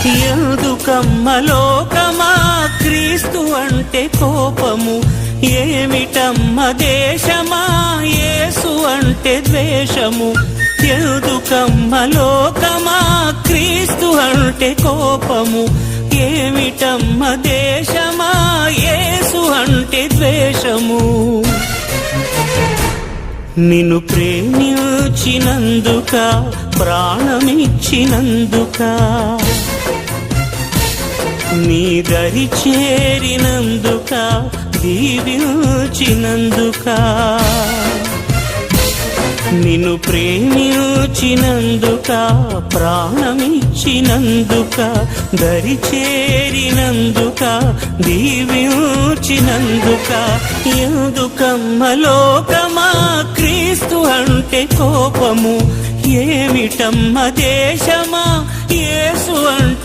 ఎందుకమ్మ లోకమా క్రీస్తు అంటే కోపము, ఏమిటమ్మ దేశమా యేసు అంటే ద్వేషము. ఎందుకమ్మ లోకమా క్రీస్తు అంటే కోపము, ఏమిటమ్మ దేశమా యేసు అంటే ద్వేషము. నిన్ను ప్రేమించినందుక ప్రాణమిచ్చినందుక, నీ దరి చేరినందుక దీవించినందుక, నిన్ను ప్రేమించినందుక ప్రాణమిచ్చినందుక, దరి చేరినందుక దీవించినందుక. ఎందుకమ్మ లోకమా క్రీస్తు అంటే కోపము, ఏమిటమ్మ దేశమా యేసు అంటే